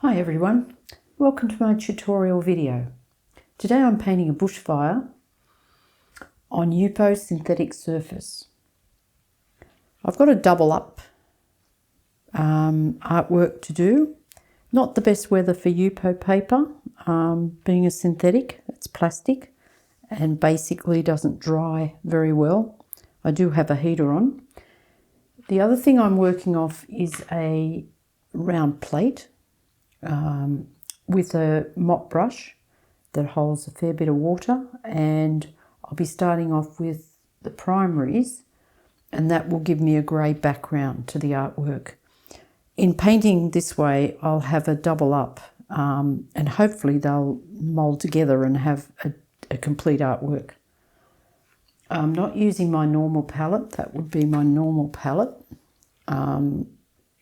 Hi everyone, welcome to my tutorial video. Today I'm painting a bushfire on Yupo synthetic surface. I've got a double up artwork to do. Not the best weather for Yupo paper, being a synthetic, it's plastic and basically doesn't dry very well. I do have a heater on. The other thing I'm working off is a round plate with a mop brush that holds a fair bit of water, and I'll be starting off with the primaries, and that will give me a grey background to the artwork. In painting this way I'll have a double up and hopefully they'll mould together and have a complete artwork. I'm not using my normal palette, that would be my normal palette.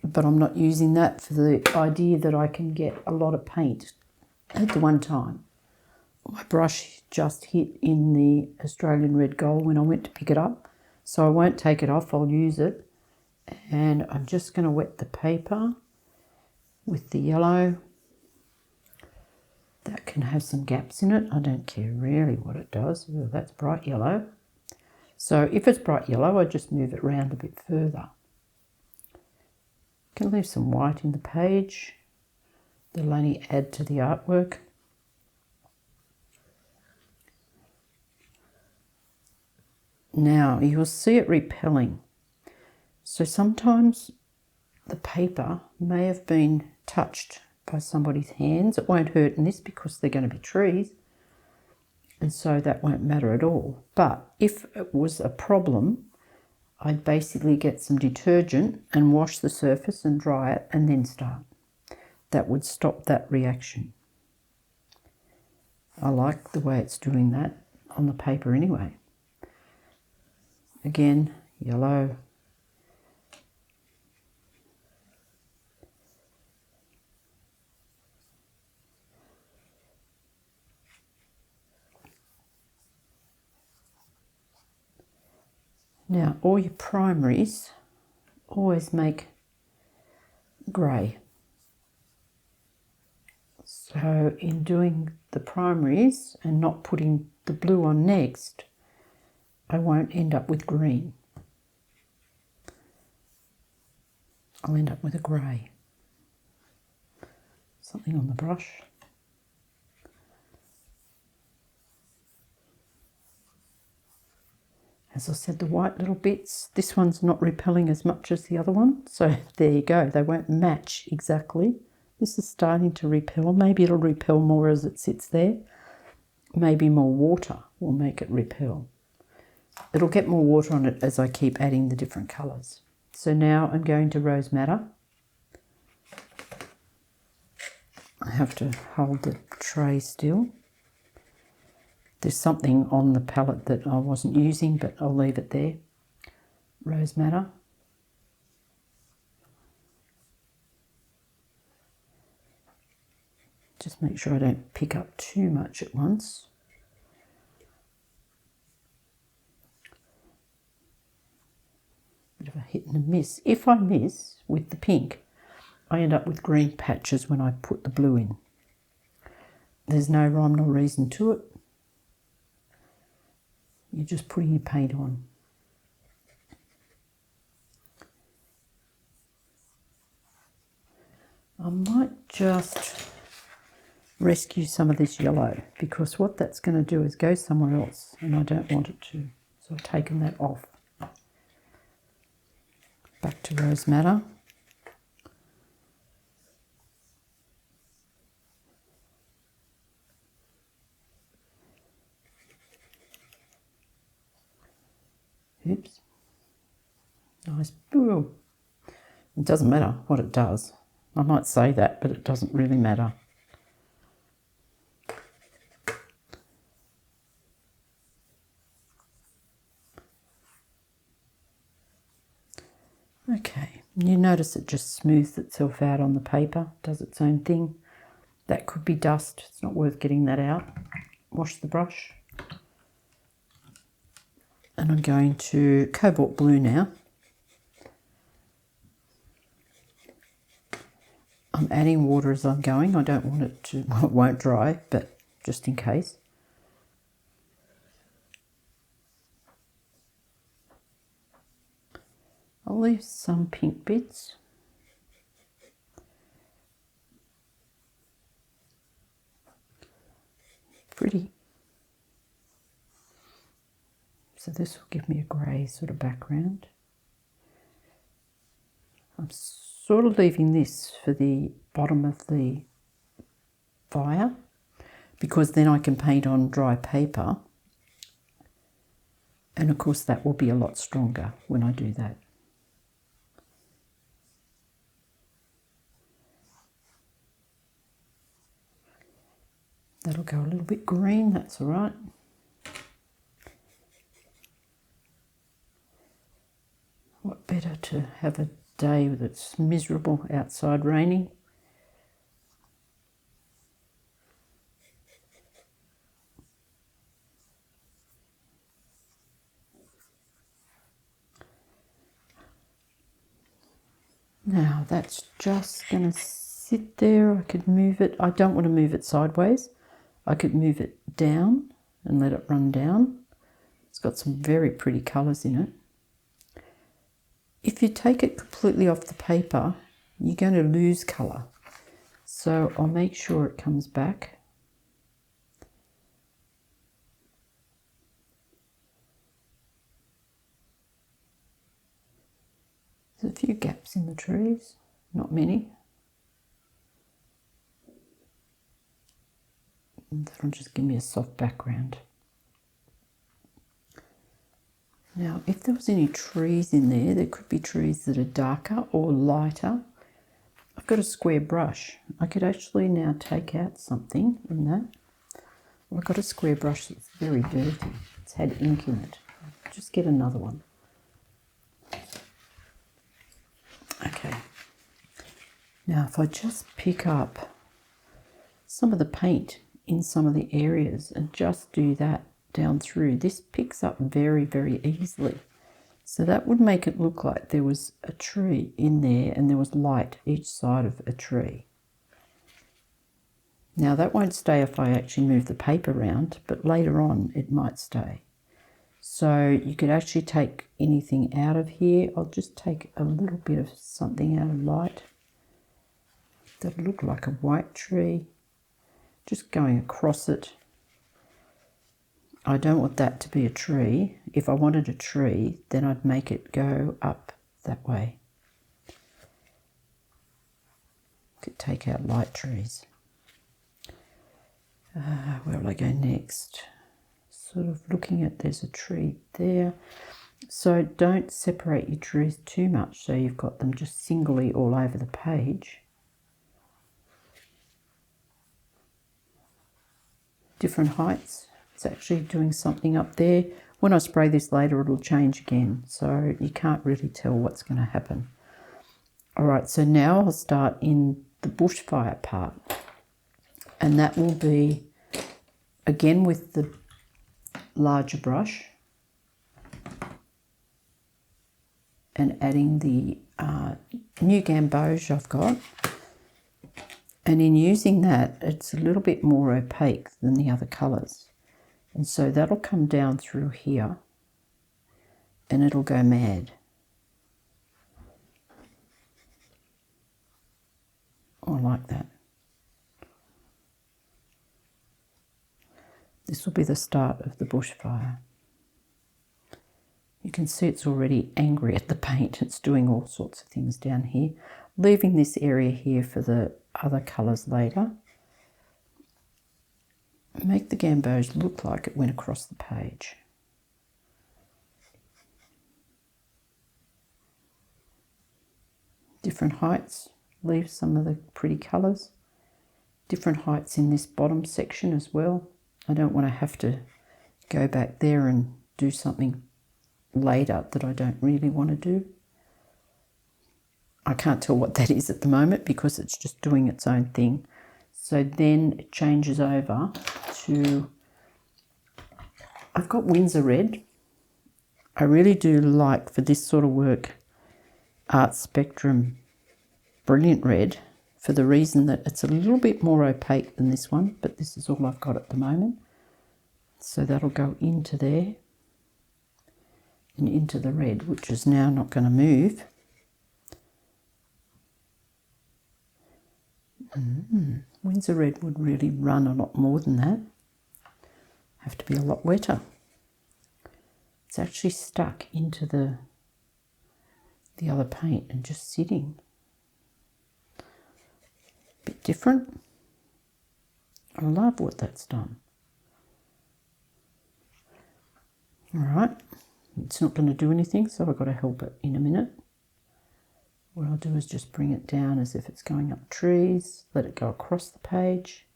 But I'm not using that for the idea that I can get a lot of paint at the one time. My brush just hit in the Australian red gold when I went to pick it up, so I won't take it off, I'll use it. And I'm just going to wet the paper with the yellow. That can have some gaps in it, I don't care really what it does. Well, that's bright yellow. So if it's bright yellow, I just move it round a bit further. Can leave some white in the page. That'll only add to the artwork. Now you'll see it repelling. So sometimes the paper may have been touched by somebody's hands. It won't hurt in this because they're going to be trees, and so that won't matter at all. But if it was a problem, I'd basically get some detergent and wash the surface and dry it and then start. That would stop that reaction. I like the way it's doing that on the paper anyway. Again, yellow. Now, all your primaries always make grey. So in doing the primaries and not putting the blue on next, I won't end up with green. I'll end up with a grey. Something on the brush. As I said, the white little bits, this one's not repelling as much as the other one. So there you go, they won't match exactly. This is starting to repel. Maybe it'll repel more as it sits there. Maybe more water will make it repel. It'll get more water on it as I keep adding the different colours. So now I'm going to rose madder. I have to hold the tray still. There's something on the palette that I wasn't using, but I'll leave it there. Rose madder. Just make sure I don't pick up too much at once. Bit of a hit and a miss. If I miss with the pink, I end up with green patches when I put the blue in. There's no rhyme nor reason to it. You're just putting your paint on. I might just rescue some of this yellow, because what that's going to do is go somewhere else and I don't want it to. So I've taken that off. Back to rose madder. Oops. Nice. Ooh. It doesn't matter what it does. I might say that, but it doesn't really matter. Okay, you notice it just smooths itself out on the paper, does its own thing. That could be dust, it's not worth getting that out. Wash the brush. And I'm going to cobalt blue now. I'm adding water as I'm going. I don't want it to, well, it won't dry, but just in case. I'll leave some pink bits. Pretty. So this will give me a grey sort of background. I'm sort of leaving this for the bottom of the fire because then I can paint on dry paper, and of course that will be a lot stronger when I do that. That'll go a little bit green, that's all right. What better to have a day that's miserable outside raining? Now that's just going to sit there. I could move it. I don't want to move it sideways. I could move it down and let it run down. It's got some very pretty colours in it. If you take it completely off the paper, you're going to lose colour. So I'll make sure it comes back. There's a few gaps in the trees, not many. And that'll just give me a soft background. Now, if there was any trees in there, there could be trees that are darker or lighter. I've got a square brush. I could actually now take out something in that. Well, I've got a square brush that's very dirty. It's had ink in it. I'll just get another one. Okay. Now, if I just pick up some of the paint in some of the areas and just do that down through, this picks up very, very easily. So that would make it look like there was a tree in there and there was light each side of a tree. Now that won't stay if I actually move the paper around, but later on it might stay. So you could actually take anything out of here. I'll just take a little bit of something out of light that look like a white tree, just going across it. I don't want that to be a tree. If I wanted a tree, then I'd make it go up that way. Could take out light trees. Where will I go next? Sort of looking at, there's a tree there. So don't separate your trees too much so you've got them just singly all over the page. Different heights. It's actually doing something up there. When I spray this later, it'll change again. So you can't really tell what's going to happen. All right, so now I'll start in the bushfire part. And that will be, again, with the larger brush. And adding the new gamboge I've got. And in using that, it's a little bit more opaque than the other colours. And so that'll come down through here and it'll go mad. I like that. This will be the start of the bushfire. You can see it's already angry at the paint. It's doing all sorts of things down here. Leaving this area here for the other colours later. Make the gamboge look like it went across the page. Different heights, leave some of the pretty colours. Different heights in this bottom section as well. I don't want to have to go back there and do something later that I don't really want to do. I can't tell what that is at the moment because it's just doing its own thing. So then it changes over to, I've got Windsor Red. I really do like, for this sort of work, Art Spectrum Brilliant Red for the reason that it's a little bit more opaque than this one, but this is all I've got at the moment. So that'll go into there and into the red, which is now not going to move. Windsor red would really run a lot more than that. Have to be a lot wetter. It's actually stuck into the other paint and just sitting. Bit different. I love what that's done. All right, it's not going to do anything, so I've got to help it in a minute. What I'll do is just bring it down as if it's going up trees, let it go across the page.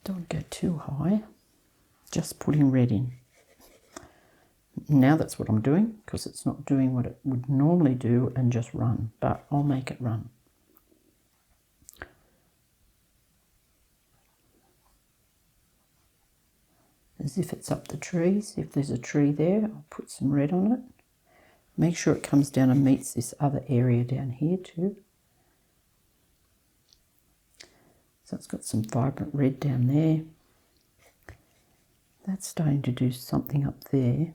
Don't go too high, just putting red in. Now that's what I'm doing, because it's not doing what it would normally do and just run, but I'll make it run. As if it's up the trees. If there's a tree there, I'll put some red on it. Make sure it comes down and meets this other area down here too. So it's got some vibrant red down there. That's starting to do something up there.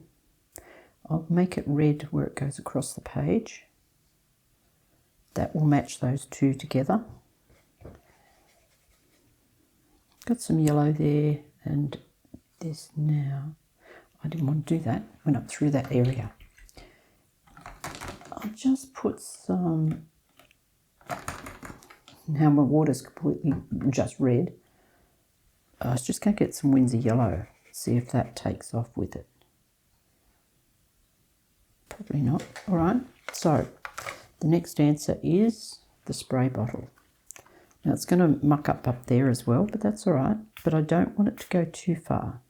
I'll make it red where it goes across the page. That will match those two together. Got some yellow there and this now. I didn't want to do that. Went up through that area. I'll just put some. Now my water's completely just red. I was just going to get some Windsor yellow. See if that takes off with it. Probably not. All right. So the next answer is the spray bottle. Now it's going to muck up there as well, but that's all right. But I don't want it to go too far.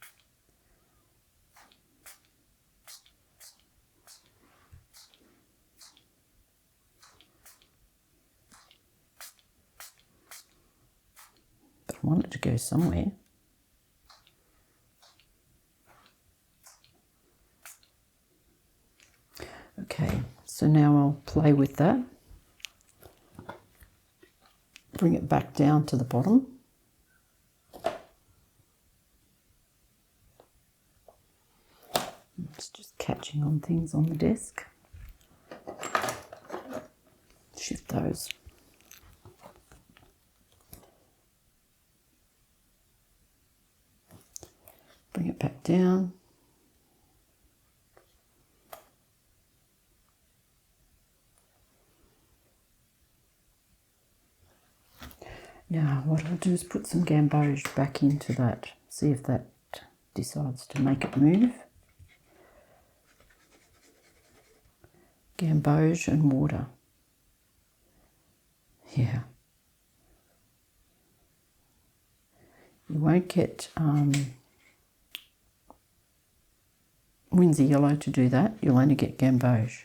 But I want it to go somewhere. Okay, so now I'll play with that. Bring it back down to the bottom. It's just catching on things on the desk. Shift those. Bring it back down. Now what I'll do is put some gamboge back into that, see if that decides to make it move. Gamboge and water. Yeah. You won't get Windsor yellow to do that, you'll only get gamboge.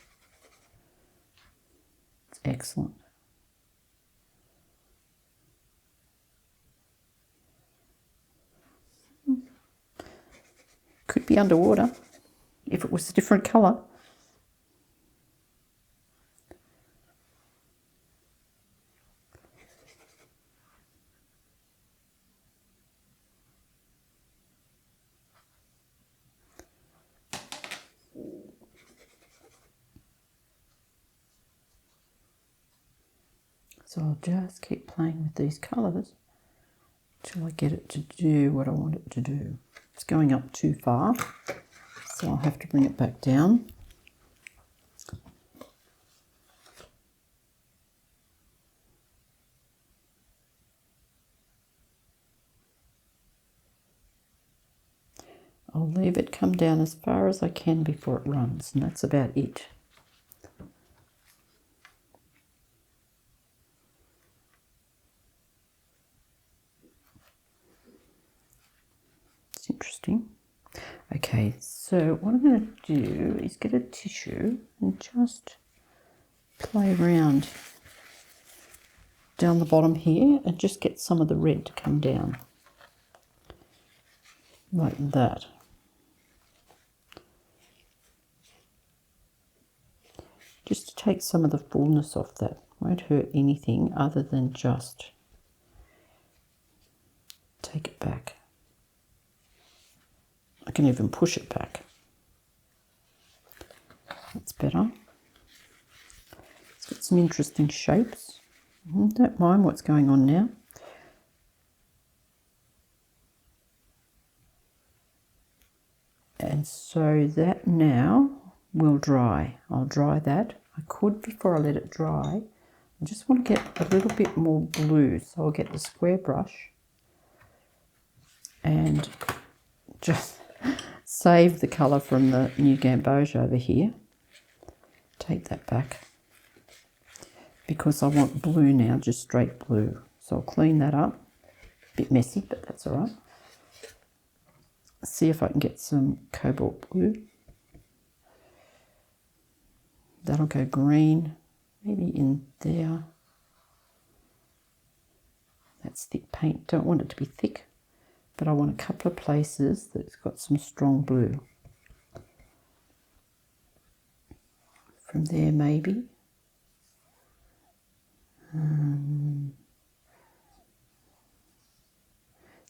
It's excellent. Could be underwater if it was a different colour. So I'll just keep playing with these colours till I get it to do what I want it to do. It's going up too far, so I'll have to bring it back down. I'll leave it come down as far as I can before it runs, and that's about it. It's interesting. Okay, so what I'm going to do is get a tissue and just play around down the bottom here and just get some of the red to come down. Like that. take some of the fullness off that. Won't hurt anything other than just take it back. I can even push it back. That's better. It's got some interesting shapes. Don't mind what's going on now. And so that now will dry. I'll dry that. I could, before I let it dry, I just want to get a little bit more blue. So I'll get the square brush and just save the colour from the new gamboge over here. Take that back because I want blue now, just straight blue. So I'll clean that up. A bit messy, but that's all right. See if I can get some cobalt blue. That'll go green, maybe in there. That's thick paint. Don't want it to be thick, but I want a couple of places that's got some strong blue. From there, maybe.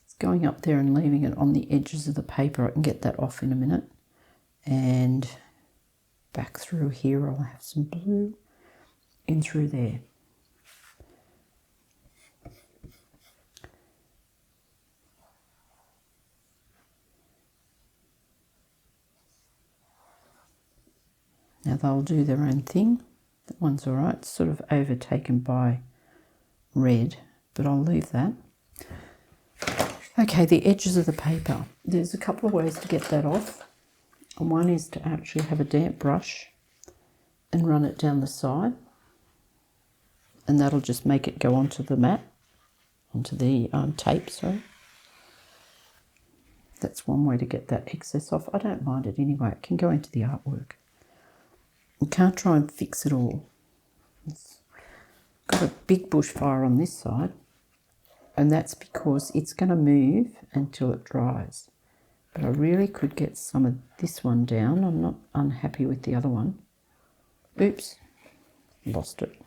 It's going up there and leaving it on the edges of the paper. I can get that off in a minute. And back through here, I'll have some blue in through there. Now they'll do their own thing. That one's all right. It's sort of overtaken by red, but I'll leave that. Okay, the edges of the paper. There's a couple of ways to get that off. One is to actually have a damp brush and run it down the side, and that'll just make it go onto the mat, onto the tape, sorry. That's one way to get that excess off. I don't mind it anyway. It can go into the artwork. You can't try and fix it all. It's got a big bushfire on this side, and that's because it's going to move until it dries. But I really could get some of this one down. I'm not unhappy with the other one. Oops, lost it.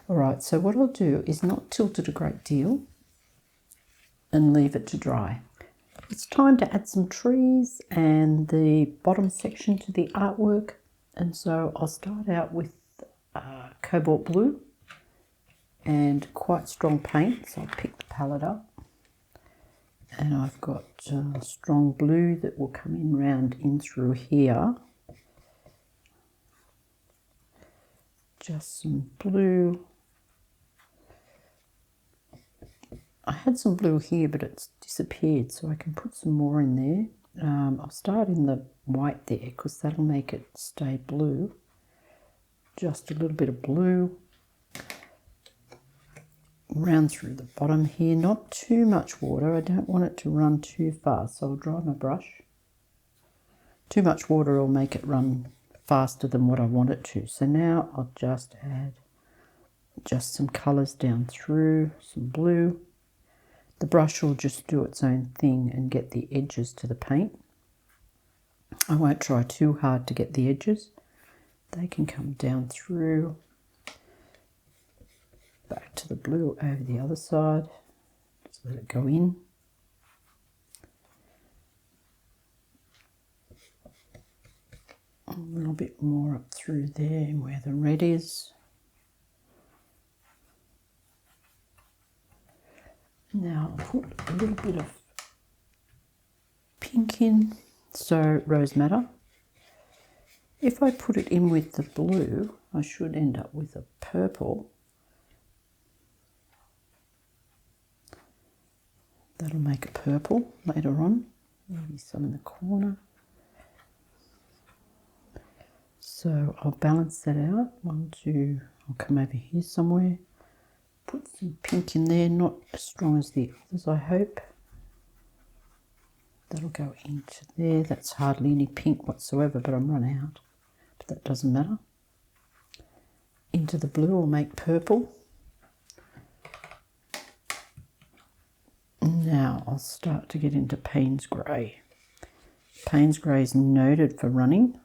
All right, so what I'll do is not tilt it a great deal and leave it to dry. It's time to add some trees and the bottom section to the artwork. And so I'll start out with cobalt blue and quite strong paint. So I'll pick the palette up. And I've got strong blue that will come in round in through here. Just some blue. I had some blue here, but it's disappeared, so I can put some more in there. I'll start in the white there because that'll make it stay blue. Just a little bit of blue. Round through the bottom here, not too much water. I don't want it to run too fast, so I'll dry my brush. Too much water will make it run faster than what I want it to. So now I'll just add just some colours down through, some blue. The brush will just do its own thing and get the edges to the paint. I won't try too hard to get the edges. They can come down through. Back to the blue over the other side. Just let it go in. A little bit more up through there where the red is. Now I'll put a little bit of pink in, so rose madder. If I put it in with the blue, I should end up with a purple. That'll make a purple later on. Maybe some in the corner. So I'll balance that out. 1, 2, I'll come over here somewhere. Put some pink in there, not as strong as the others, I hope. That'll go into there. That's hardly any pink whatsoever, but I'm run out. But that doesn't matter. Into the blue, I'll make purple. Now I'll start to get into Payne's grey. Payne's grey is noted for running.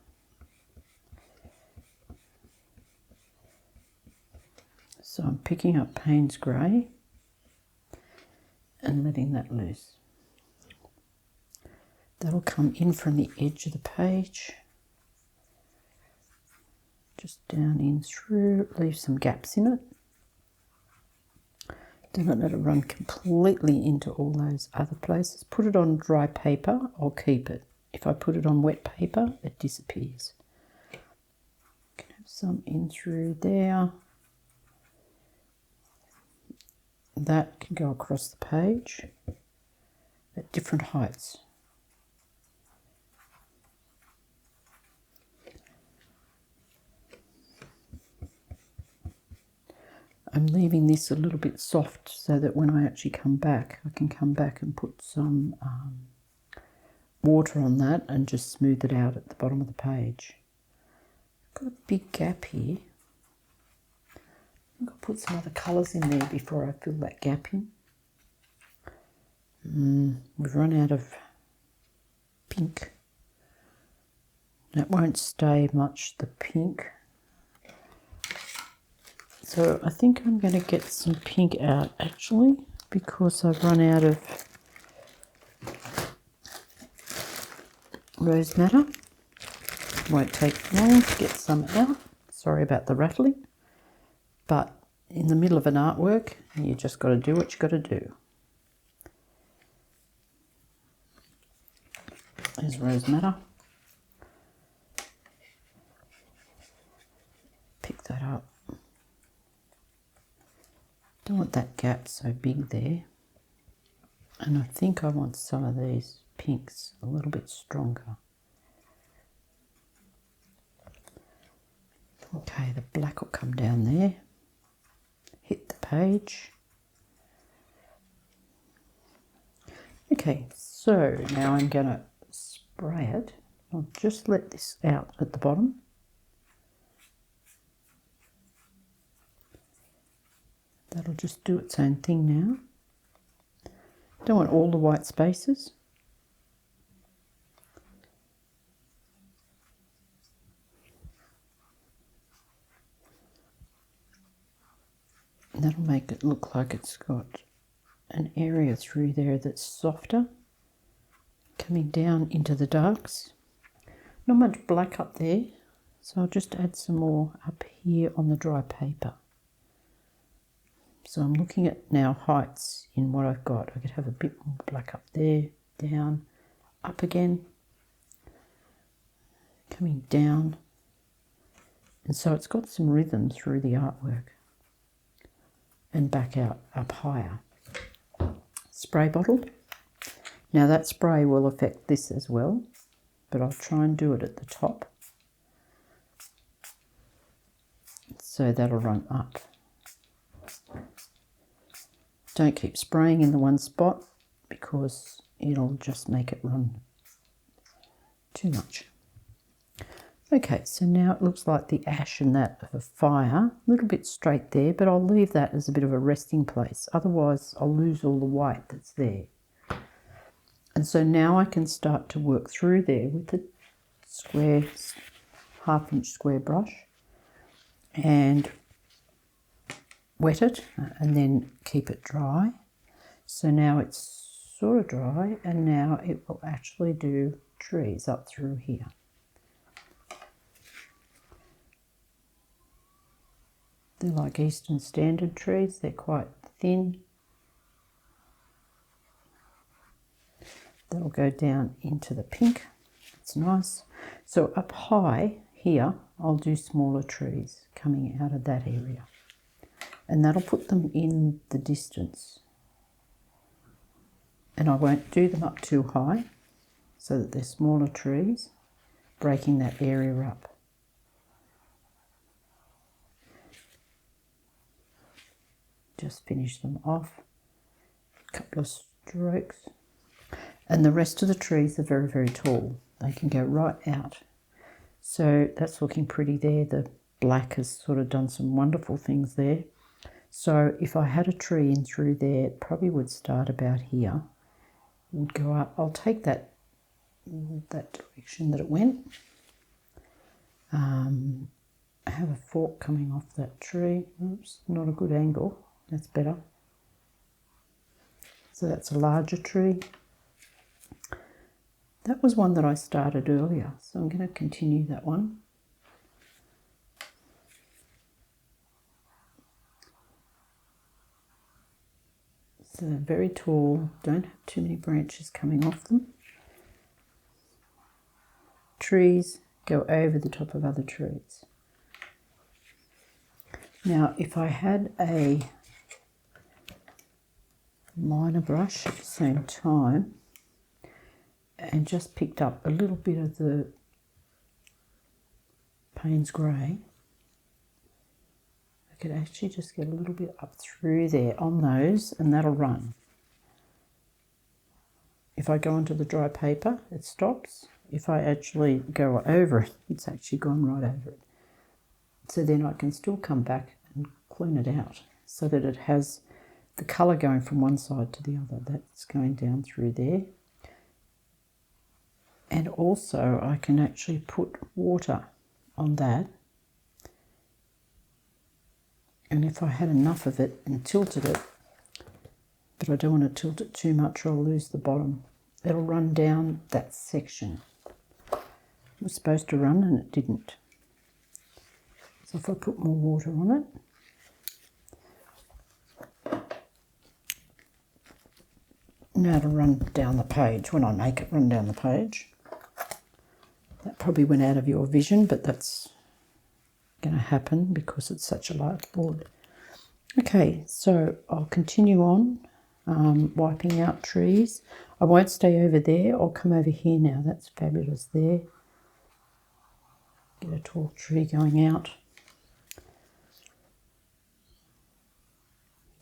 So I'm picking up Payne's grey and letting that loose. That'll come in from the edge of the page. Just down in through, leave some gaps in it. Don't let it run completely into all those other places. Put it on dry paper, I'll keep it. If I put it on wet paper, it disappears. Can have some in through there. That can go across the page at different heights. I'm leaving this a little bit soft so that when I actually come back, I can come back and put some water on that and just smooth it out at the bottom of the page. I've got a big gap here. I think I'll put some other colours in there before I fill that gap in. We've run out of pink. That won't stay much, the pink. So I think I'm going to get some pink out actually, because I've run out of rose madder. Won't take long to get some out. Sorry about the rattling. But in the middle of an artwork, you just got to do what you got to do. There's rose madder. Pick that up. Don't want that gap so big there. And I think I want some of these pinks a little bit stronger. Okay, the black will come down there. Hit the page. Okay, so now I'm going to spray it. I'll just let this out at the bottom. That'll just do its own thing now. Don't want all the white spaces. That'll make it look like it's got an area through there that's softer, coming down into the darks. Not much black up there, so I'll just add some more up here on the dry paper. So I'm looking at now heights in what I've got. I could have a bit more black up there, down, up again, coming down. And so it's got some rhythm through the artwork. And back out, up higher. Spray bottle. Now that spray will affect this as well, but I'll try and do it at the top. So that'll run up. Don't keep spraying in the one spot because it'll just make it run too much. Okay, so now it looks like the ash and that of a fire, a little bit straight there, but I'll leave that as a bit of a resting place. Otherwise, I'll lose all the white that's there. And so now I can start to work through there with the square, half-inch square brush and wet it and then keep it dry. So now it's sort of dry and now it will actually do trees up through here. They're like Eastern Standard trees, they're quite thin. That'll go down into the pink, it's nice. So up high here, I'll do smaller trees coming out of that area. And that'll put them in the distance. And I won't do them up too high, so that they're smaller trees, breaking that area up. Just finish them off, a couple of strokes. And the rest of the trees are very, very tall. They can go right out. So that's looking pretty there. The black has sort of done some wonderful things there. So if I had a tree in through there, it probably would start about here. Would go up. I'll take that that direction that it went. I have a fork coming off that tree. Oops, not a good angle. That's better. So that's a larger tree. That was one that I started earlier, so I'm going to continue that one. So they're very tall, don't have too many branches coming off them. Trees go over the top of other trees. Now, if I had a liner brush at the same time and just picked up a little bit of the Payne's Grey, I could actually just get a little bit up through there on those, and that'll run. If I go onto the dry paper, it stops. If I actually go over it, it's actually gone right over it. So then I can still come back and clean it out so that it has the colour going from one side to the other. That's going down through there. And also I can actually put water on that. And if I had enough of it and tilted it, but I don't want to tilt it too much or I'll lose the bottom, it'll run down that section. It was supposed to run and it didn't. So if I put more water on it, now it'll run down the page when I make it run down the page. That probably went out of your vision, but that's going to happen because it's such a large board. Okay, so I'll continue on wiping out trees. I won't stay over there. I'll come over here now. That's fabulous there. Get a tall tree going out.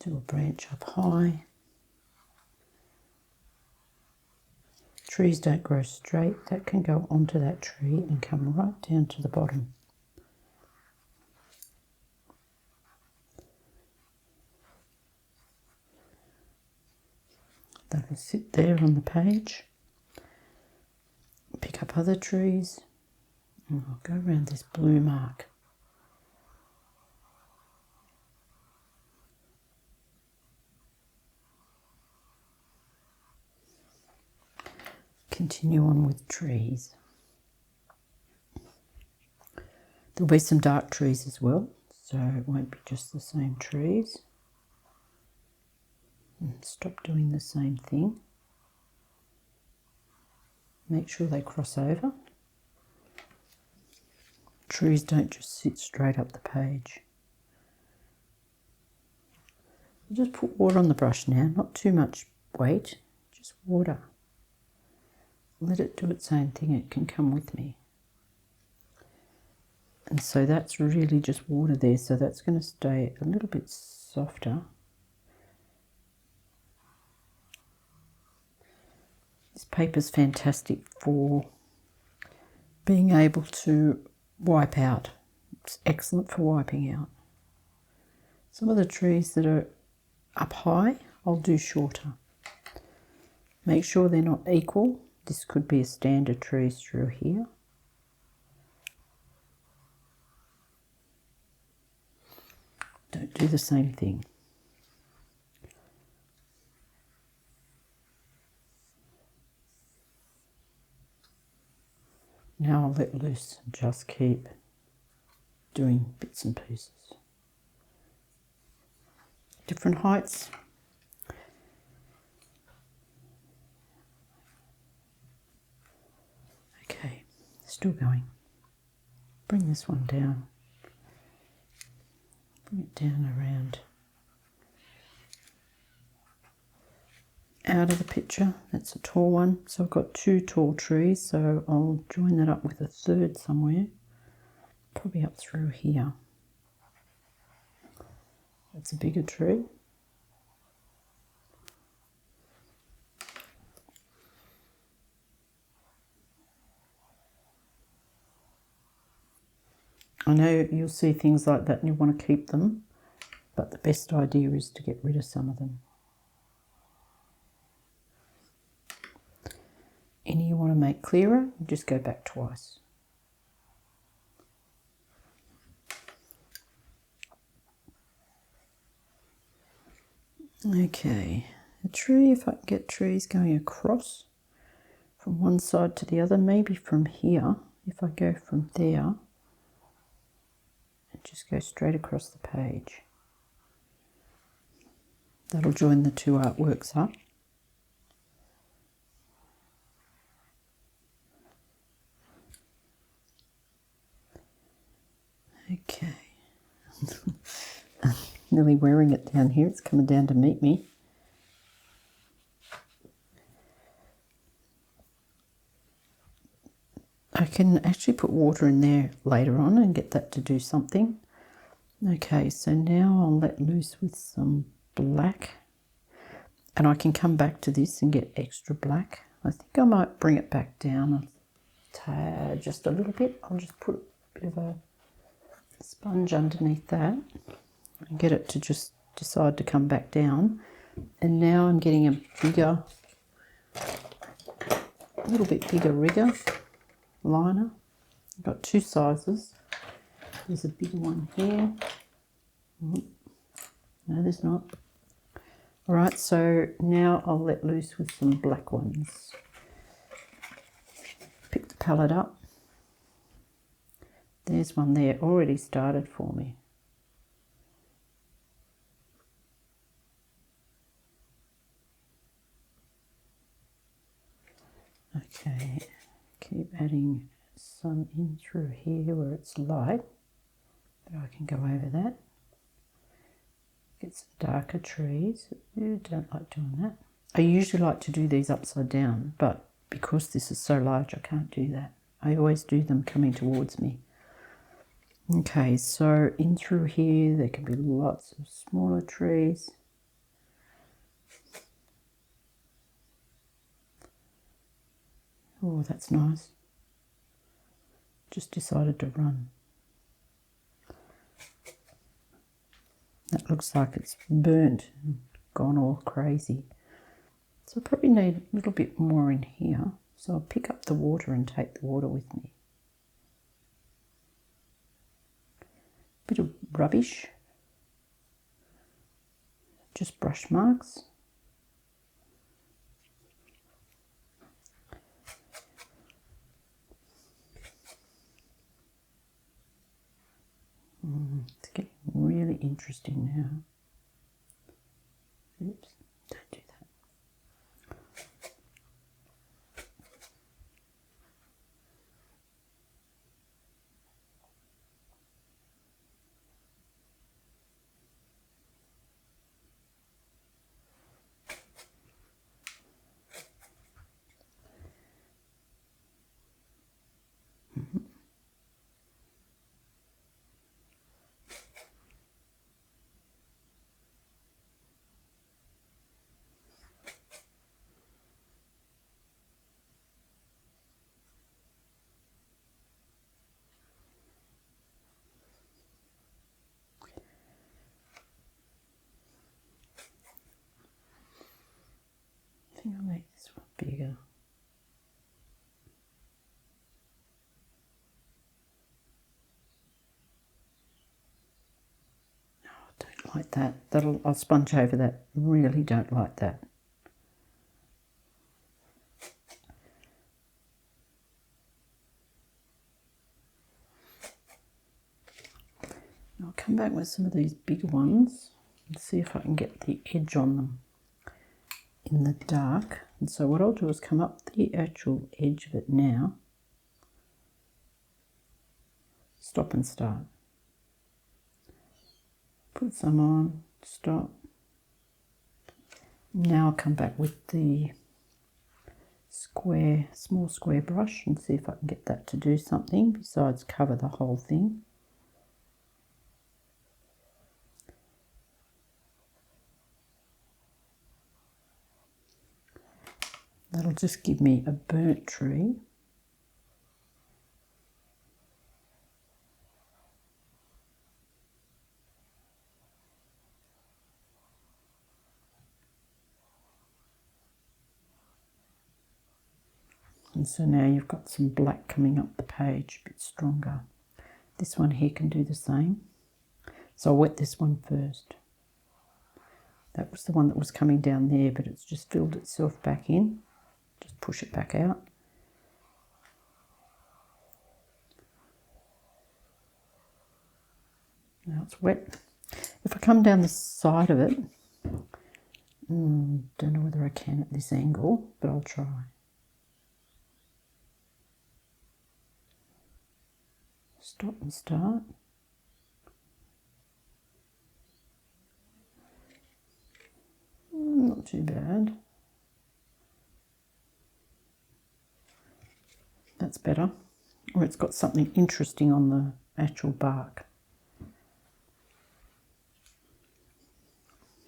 Do a branch up high. Trees don't grow straight. That can go onto that tree and come right down to the bottom. That'll sit there on the page. Pick up other trees. And I'll go around this blue mark. Continue on with trees. There'll be some dark trees as well, so it won't be just the same trees. And stop doing the same thing. Make sure they cross over. Trees don't just sit straight up the page. I'll just put water on the brush now, not too much weight, just water. Let it do its own thing, it can come with me. And so that's really just water there, so that's going to stay a little bit softer. This paper's fantastic for being able to wipe out. It's excellent for wiping out. Some of the trees that are up high, I'll do shorter. Make sure they're not equal. This could be a standard tree through here. Don't do the same thing. Now I'll let loose and just keep doing bits and pieces. Different heights. Okay, still going. Bring this one down. Bring it down around. Out of the picture, that's a tall one. So I've got two tall trees, so I'll join that up with a third somewhere. Probably up through here. That's a bigger tree. I know you'll see things like that and you want to keep them, but the best idea is to get rid of some of them. Any you want to make clearer, just go back twice. Okay, a tree, if I can get trees going across from one side to the other, maybe from here, if I go from there, and just go straight across the page. That'll join the two artworks up. Okay. Nearly wearing it down here, it's coming down to meet me. I can actually put water in there later on and get that to do something. Okay, so now I'll let loose with some black. And I can come back to this and get extra black. I think I might bring it back down just a little bit. I'll just put a bit of a sponge underneath that and get it to just decide to come back down. And now I'm getting a little bit bigger rigger liner. I've got two sizes. There's a bigger one here. No, there's not. All right, so now I'll let loose with some black ones. Pick the palette up. There's one there already started for me. Okay, keep adding some in through here where it's light, but I can go over that. Get some darker trees. I don't like doing that. I usually like to do these upside down, but because this is so large, I can't do that. I always do them coming towards me. Okay, so in through here, there can be lots of smaller trees. Oh, that's nice. Just decided to run. That looks like it's burnt and gone all crazy. So I probably need a little bit more in here. So I'll pick up the water and take the water with me. Bit of rubbish. Just brush marks. It's getting really interesting now. Oops, don't do that. I think I'll make this one bigger. No, I don't like that. I'll sponge over that. Really don't like that. I'll come back with some of these bigger ones and see if I can get the edge on them in the dark. And so what I'll do is come up the actual edge of it now. Stop and start. Put some on, stop. Now I'll come back with the small square brush and see if I can get that to do something besides cover the whole thing. That'll just give me a burnt tree. And so now you've got some black coming up the page, a bit stronger. This one here can do the same. So I'll wet this one first. That was the one that was coming down there, but it's just filled itself back in. Just push it back out. Now it's wet. If I come down the side of it, don't know whether I can at this angle, but I'll try. Stop and start. Not too bad. That's better. Or it's got something interesting on the actual bark.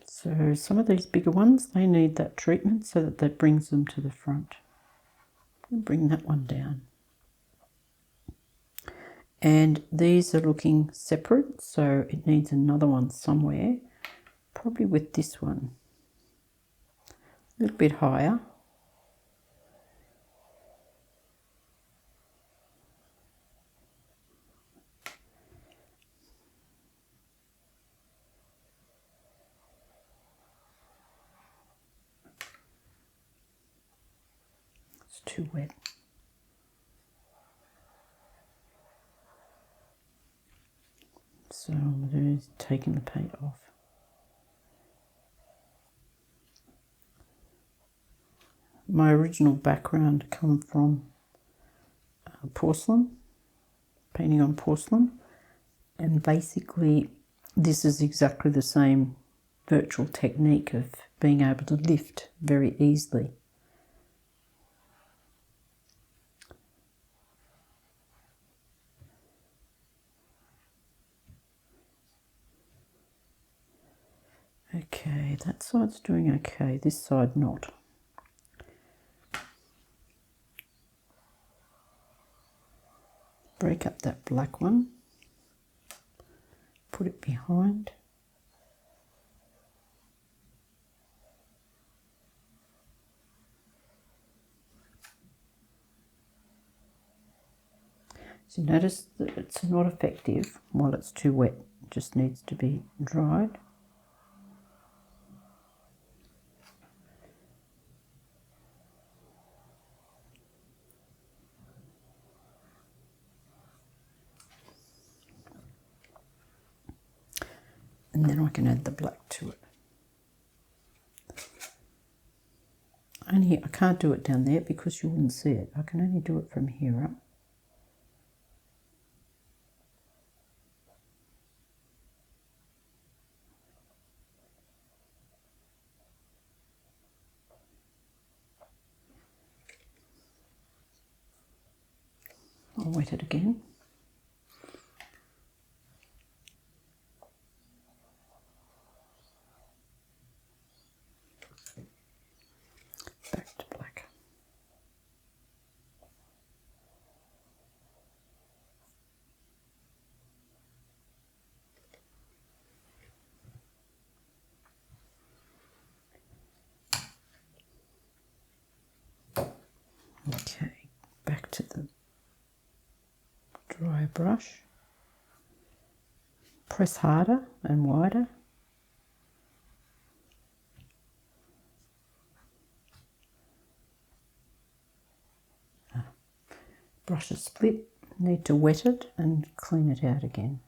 So some of these bigger ones, they need that treatment so that that brings them to the front. I'll bring that one down. And these are looking separate, so it needs another one somewhere, probably with this one. A little bit higher. It's too wet. So what I'm going to do is taking the paint off. My original background come from porcelain, painting on porcelain, and basically this is exactly the same virtual technique of being able to lift very easily. Okay, that side's doing okay, this side not. Break up that black one, put it behind. So notice that it's not effective while it's too wet, it just needs to be dried. And then I can add the black to it. I can't do it down there because you wouldn't see it. I can only do it from here up. I'll wet it again. Back to black. Okay, back to the dry brush. Press harder and wider. Brush is split, need to wet it and clean it out again.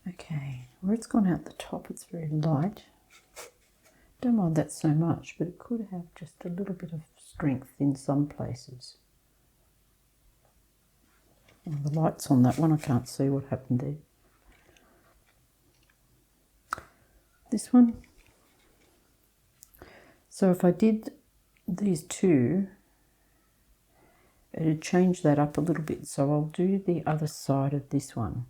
Okay, where it's gone out the top, it's very light. Don't mind that so much, but it could have just a little bit of strength in some places. Oh, the light's on that one, I can't see what happened there. This one. So if I did these two, it'd change that up a little bit. So I'll do the other side of this one.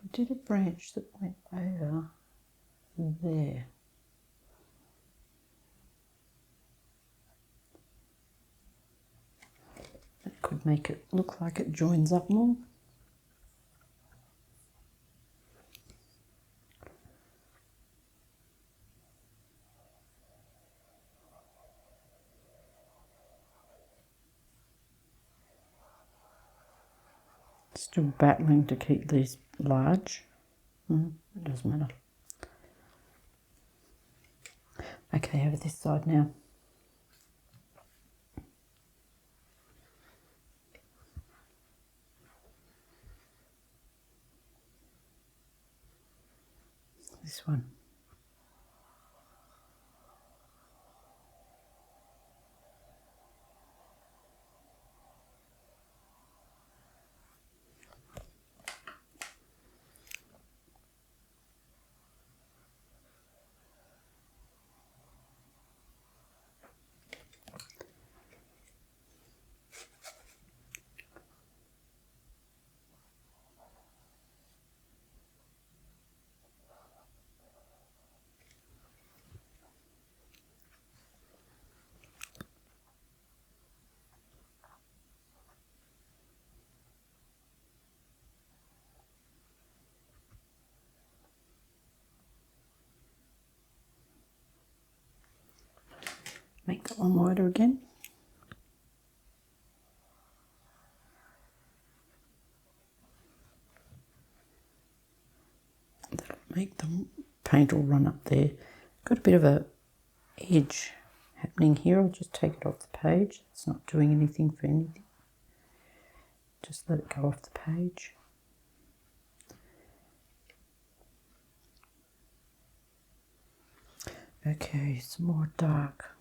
I did a branch that went over there. That could make it look like it joins up more. Still battling to keep these large. It doesn't matter. Okay, over this side now. This one. Make that one wider again. That'll make the paint all run up there. Got a bit of a edge happening here. I'll just take it off the page. It's not doing anything for anything. Just let it go off the page. Okay, some more dark.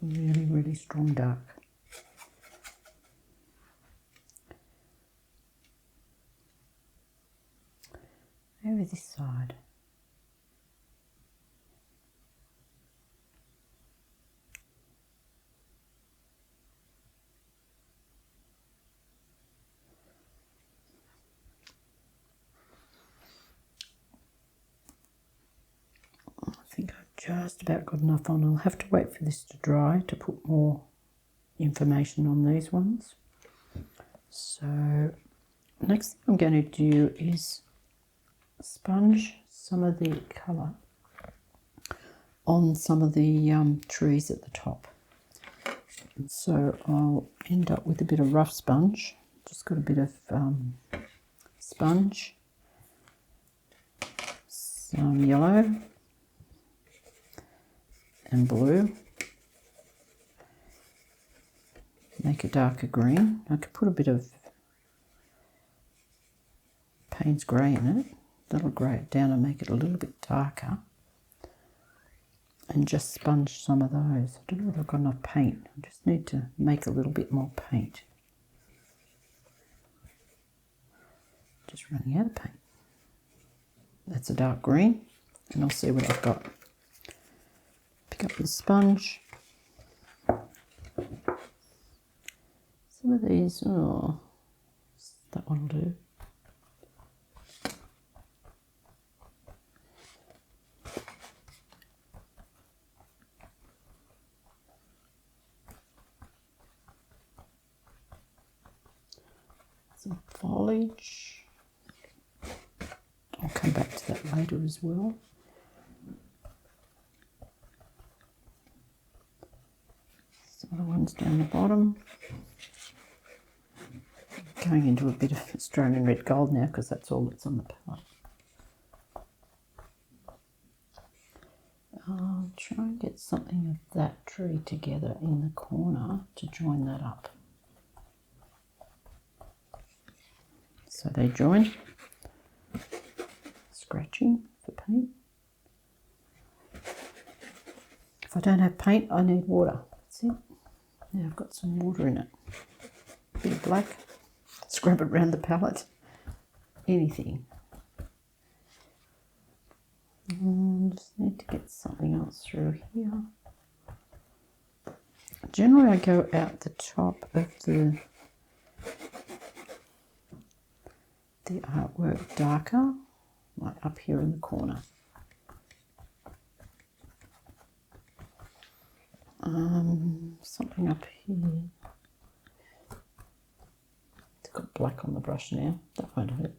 Really, really strong dark. Over this side. I think I've just about got enough on. I'll have to wait for this to dry to put more information on these ones. So next thing I'm going to do is sponge some of the colour on some of the trees at the top. And so I'll end up with a bit of rough sponge. Just got a bit of sponge, some yellow and blue. Make a darker green. I could put a bit of Payne's grey in it. That'll grey it down and make it a little bit darker. And just sponge some of those. I don't know if I've got enough paint. I just need to make a little bit more paint. Just running out of paint. That's a dark green. And I'll see what I've got. Pick up the sponge. Some of these, oh, that one will do. Some foliage. I'll come back to that later as well. Some other ones down the bottom. Going into a bit of Australian red gold now because that's all that's on the palette. I'll try and get something of that tree together in the corner to join that up. So they join. Scratching for paint. If I don't have paint, I need water. That's it. Now I've got some water in it. A bit of black. Scrub it around the palette. Anything. Just need to get something else through here. Generally I go out the top of the the artwork darker, like up here in the corner. Something up here. It's got black on the brush now. That won't hurt.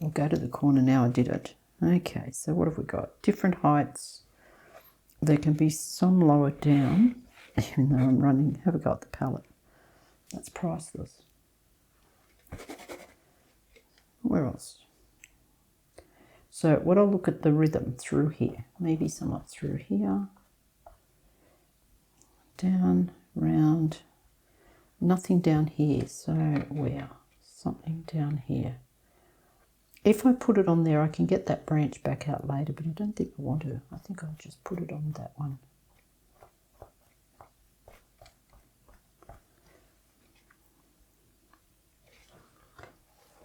I'll go to the corner now I did it. Okay, so what have we got? Different heights. There can be some lower down, even though I'm running. Have a go at the palette. That's priceless. Where else? So what I'll look at the rhythm through here. Maybe somewhat through here. Down, round. Nothing down here. So where? Something down here. If I put it on there, I can get that branch back out later, but I don't think I want to. I think I'll just put it on that one.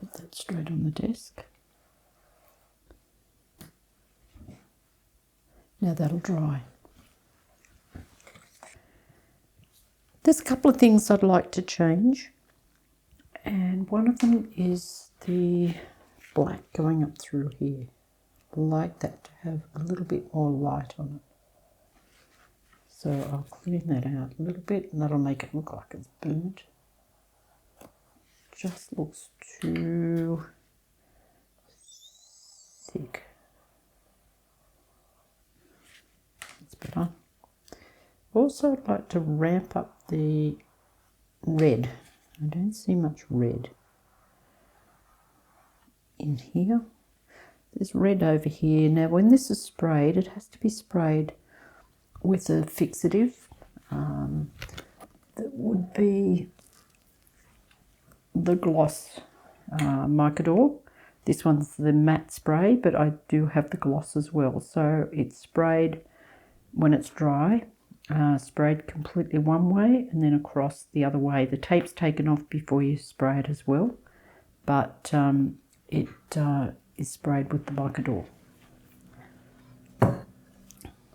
Put that straight on the desk. Now that'll dry. There's a couple of things I'd like to change, and one of them is the black going up through here. I like that to have a little bit more light on it. So I'll clean that out a little bit, and that'll make it look like it's burnt. Just looks too thick. That's better. Also, I'd like to ramp up the red. I don't see much red in here. There's red over here. Now, when this is sprayed, it has to be sprayed with a fixative that would be the gloss Micador. This one's the matte spray, but I do have the gloss as well. So it's sprayed when it's dry, sprayed completely one way and then across the other way. The tape's taken off before you spray it as well, but it is sprayed with the Micador.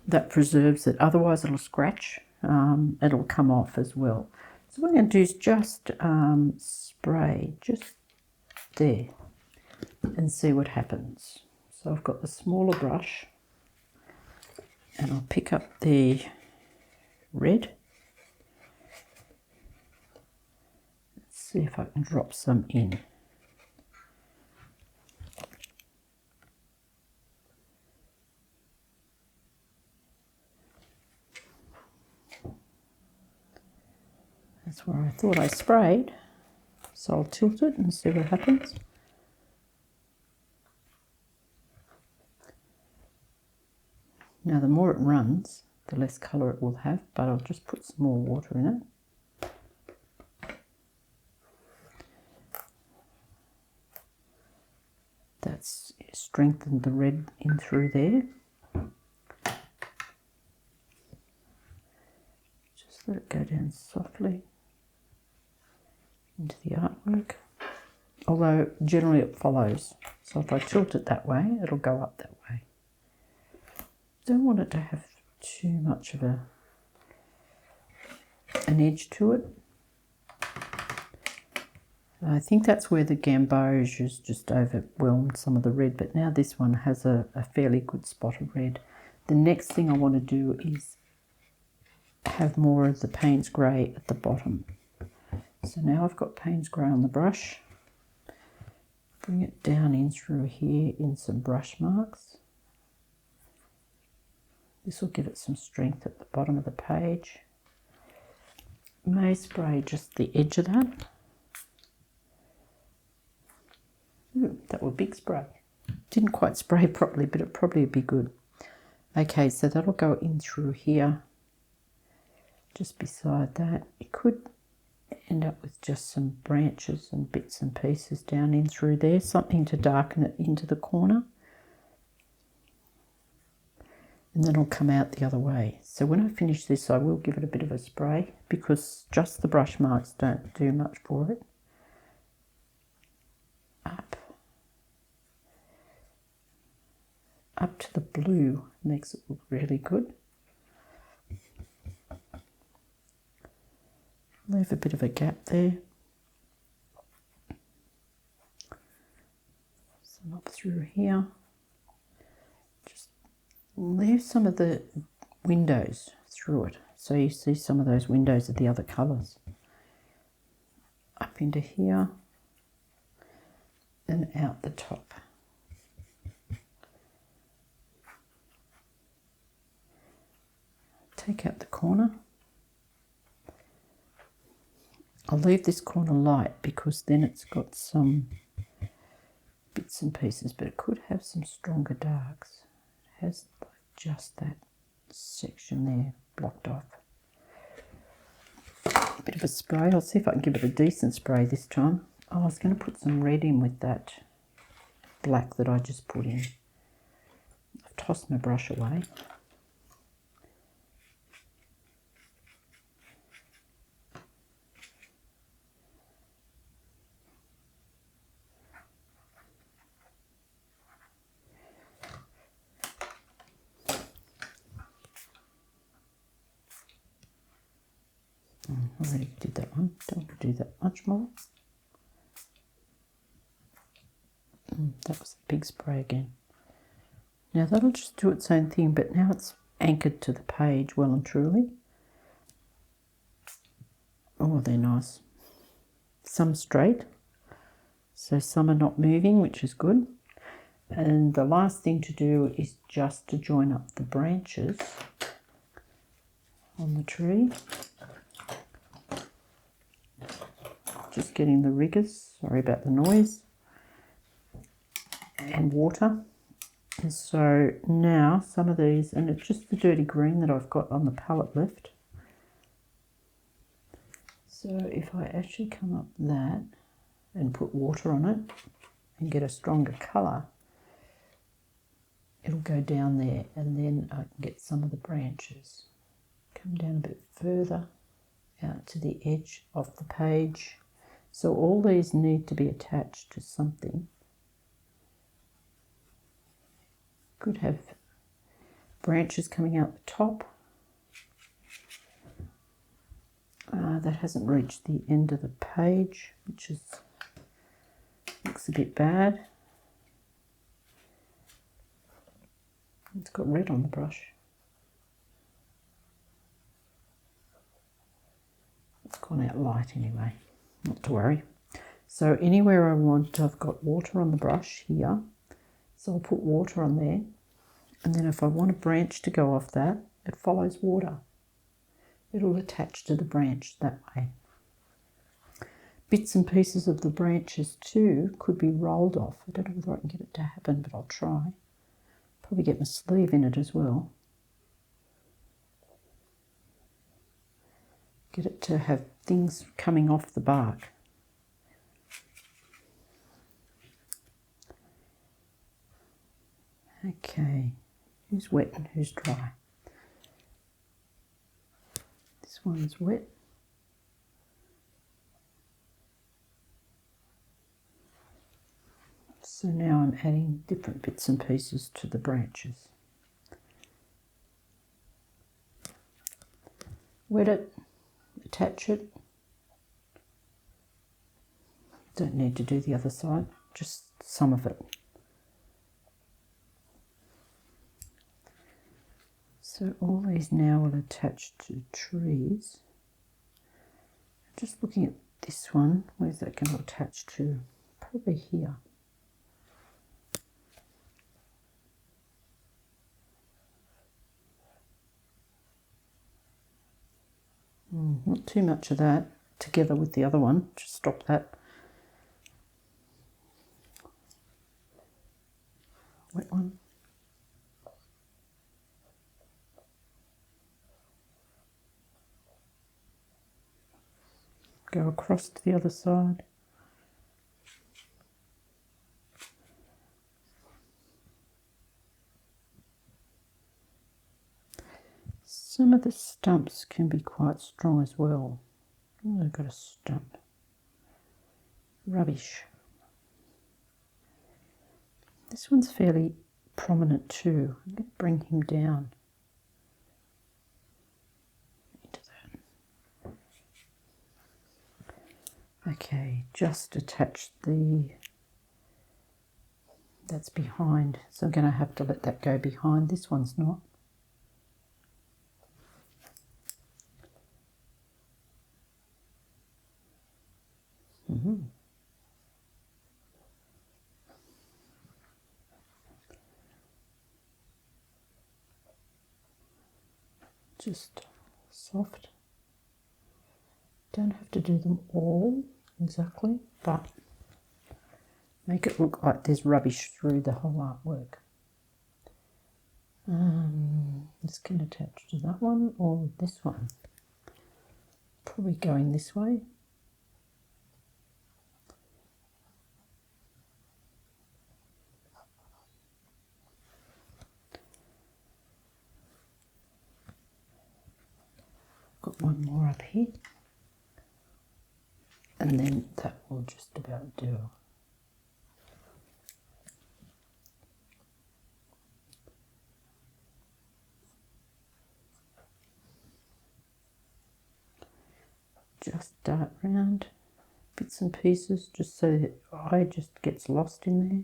That preserves it, otherwise it'll scratch, it'll come off as well. So what I'm going to do is just spray just there and see what happens. So I've got the smaller brush and I'll pick up the red. Let's see if I can drop some in. That's where I thought I sprayed, so I'll tilt it and see what happens. Now the more it runs, the less colour it will have, but I'll just put some more water in it. That's strengthened the red in through there. Just let it go down softly into the artwork, although generally it follows, so if I tilt it that way it'll go up that way. Don't want it to have too much of an edge to it. I think that's where the gamboge has just overwhelmed some of the red, but now this one has a fairly good spot of red. The next thing I want to do is have more of the Payne's grey at the bottom. So now I've got Payne's grey on the brush. Bring it down in through here in some brush marks. This will give it some strength at the bottom of the page. May spray just the edge of that. Ooh, that was a big spray. Didn't quite spray properly, but it probably would be good. Okay, so that'll go in through here. Just beside that. You could end up with just some branches and bits and pieces down in through there. Something to darken it into the corner. And then it'll come out the other way. So when I finish this, I will give it a bit of a spray because just the brush marks don't do much for it. Up to the blue makes it look really good. Leave a bit of a gap there. some up through here. Just leave some of the windows through it, so you see some of those windows of the other colours. Up into here and out the top. Take out the corner. I'll leave this corner light because then it's got some bits and pieces, but it could have some stronger darks. It has like just that section there blocked off. A bit of a spray. I'll see if I can give it a decent spray this time. Oh, I was going to put some red in with that black that I just put in. I've tossed my brush away. I already did that one. Don't want to do that much more. That was a big spray again. Now that'll just do its own thing, but now it's anchored to the page well and truly. Oh, they're nice. Some straight, so some are not moving, which is good. And the last thing to do is just to join up the branches on the tree. Just getting the riggers, sorry about the noise, and water. And so now some of these, and it's just the dirty green that I've got on the palette left. So if I actually come up that and put water on it and get a stronger colour, it'll go down there, and then I can get some of the branches. Come down a bit further out to the edge of the page. So all these need to be attached to something. Could have branches coming out the top. That hasn't reached the end of the page, which looks a bit bad. It's got red on the brush. It's gone out light anyway. Not to worry. So anywhere I want, I've got water on the brush here. So I'll put water on there. And then if I want a branch to go off that, it follows water. It'll attach to the branch that way. Bits and pieces of the branches too could be rolled off. I don't know whether I can get it to happen, but I'll try. Probably get my sleeve in it as well. Get it to have things coming off the bark. Okay, who's wet and who's dry? This one's wet. So now I'm adding different bits and pieces to the branches. Wet it, attach it. Don't need to do the other side, just some of it. So all these now will attach to trees. Just looking at this one, where's that going to attach to? Probably here. Not too much of that together with the other one, just stop that. Wet one. Go across to the other side. Some of the stumps can be quite strong as well. Oh, I've got a stump. Rubbish. This one's fairly prominent too. I'm going to bring him down into that. Okay, just attach the That's behind, so I'm going to have to let that go behind. This one's not. Just soft. Don't have to do them all exactly, but make it look like there's rubbish through the whole artwork. This can attach to that one or this one. Probably going this way. Got one more up here. And then that will just about do. Just dart round bits and pieces just so that eye just gets lost in there.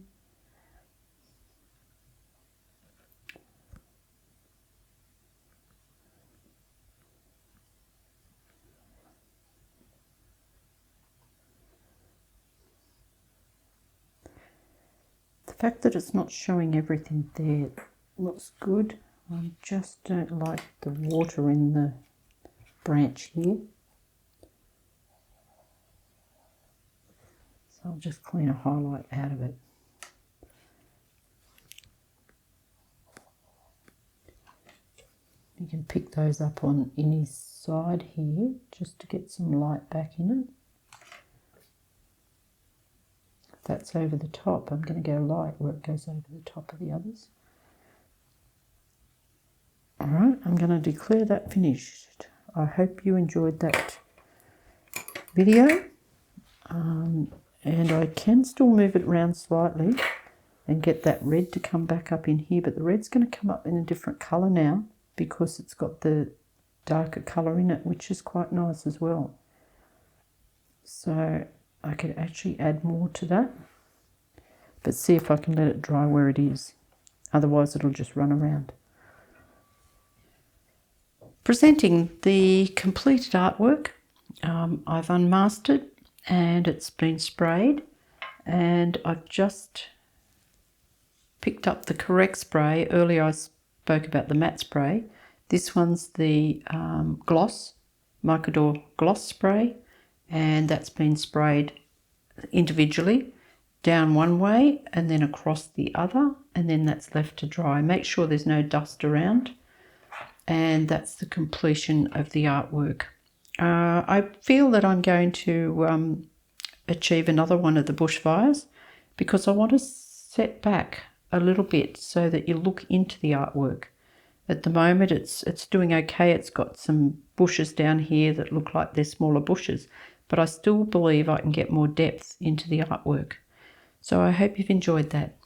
The fact that it's not showing everything there looks good. I just don't like the water in the branch here. So I'll just clean a highlight out of it. You can pick those up on any side here just to get some light back in it. If that's over the top, I'm going to go light where it goes over the top of the others. Alright, I'm going to declare that finished. I hope you enjoyed that video. And I can still move it around slightly and get that red to come back up in here, but the red's going to come up in a different colour now because it's got the darker colour in it, which is quite nice as well. So I could actually add more to that, but see if I can let it dry where it is. Otherwise it'll just run around. Presenting the completed artwork. I've unmasked and it's been sprayed, and I've just picked up the correct spray. Earlier I spoke about the matte spray. This one's the gloss, Microdor gloss spray, and that's been sprayed individually down one way and then across the other, and then that's left to dry. Make sure there's no dust around, and that's the completion of the artwork. I feel that I'm going to achieve another one of the bushfires because I want to set back a little bit so that you look into the artwork. At the moment it's doing okay. It's got some bushes down here that look like they're smaller bushes, but I still believe I can get more depth into the artwork. So I hope you've enjoyed that.